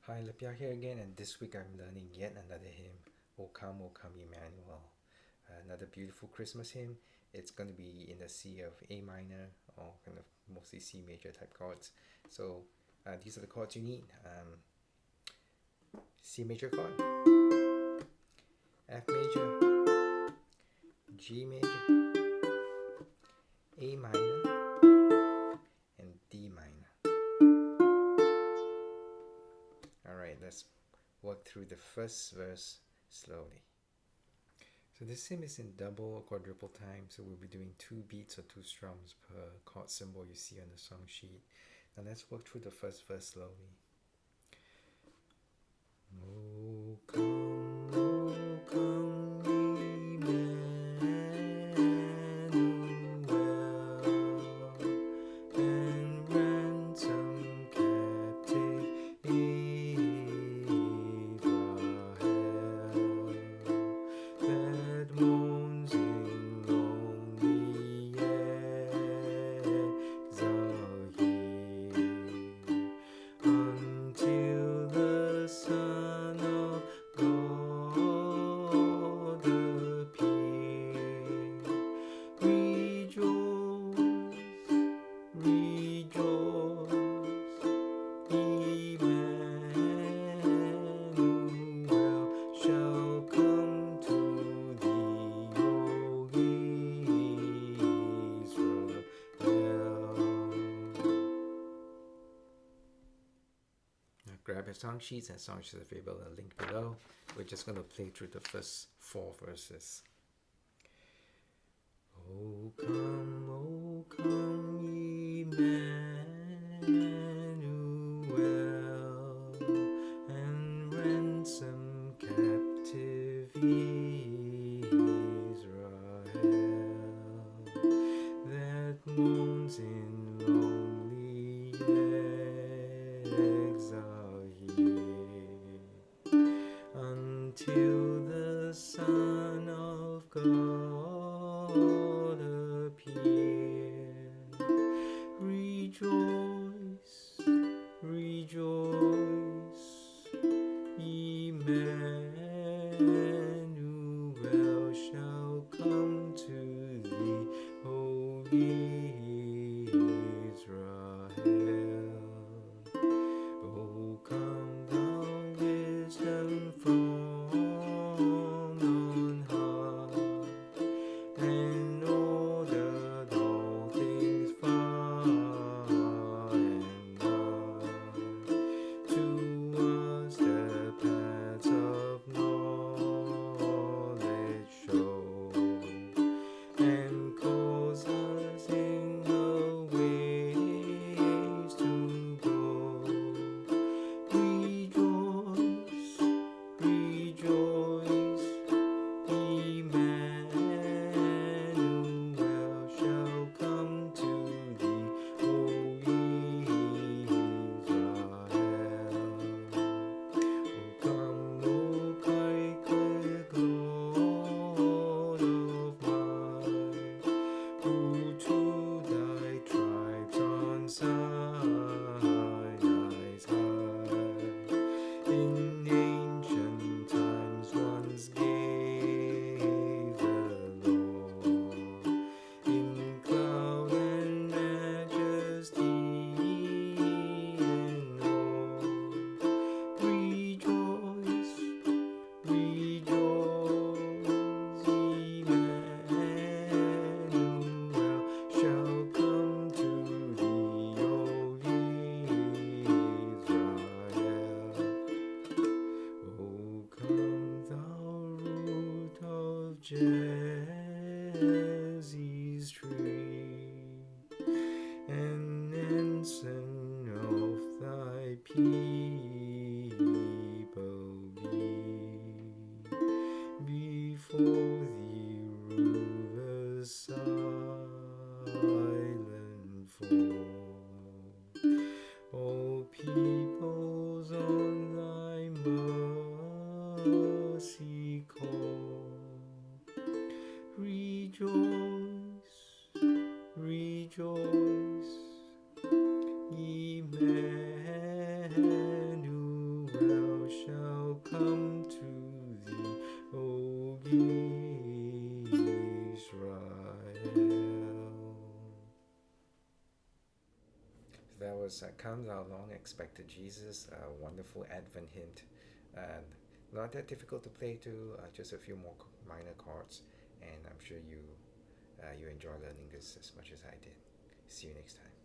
Hi, PPEAR here again, and this week I'm learning yet another hymn, O Come, Emmanuel. Another beautiful Christmas hymn. It's going to be in the C of A minor, or kind of mostly C major type chords. So these are the chords you need. C major chord, F major, G major, A minor, and D minor. Alright, let's work through the first verse slowly. So this hymn is in double or quadruple time, so we'll be doing 2 beats or 2 strums per chord symbol you see on the song sheet. Now let's work through the first verse slowly. O come, Emmanuel, and ransom captive Israel, that mourns in lonely exile here, until the Son of God appear. Rejoice, rejoice, Emmanuel shall come to thee, O Israel. Now grab your song sheets, and song sheets are available in the link below. We're just going to play through the first 4 verses. O come, Emmanuel, and ransom captive Israel, that mourns in lonely exile here, until the Son of God appear. Rejoice, rejoice, Emmanuel shall come to thee, O Israel. O come, thou wisdom from on high, and ordered all things far and nigh. To us the paths of knowledge show, and cause us in the ways to go. Rejoice, rejoice, Emmanuel shall come to thee, O Israel. O come, O Christ, Lord of might, who to thy tribes on Sinai's height, in ancient times once gave the Lord, in cloud and majesty and all. Rejoice, rejoice, Emmanuel shall come to thee, O Israel. O come, thou root of Jesse's tree, and ensign of thy people be. Before thee rulers silent fall, all peoples on thy mercy call. That was Comes Our Long Expected Jesus, a wonderful Advent hint. And not that difficult to play too, just a few more minor chords. And I'm sure you enjoy learning this as much as I did. See you next time.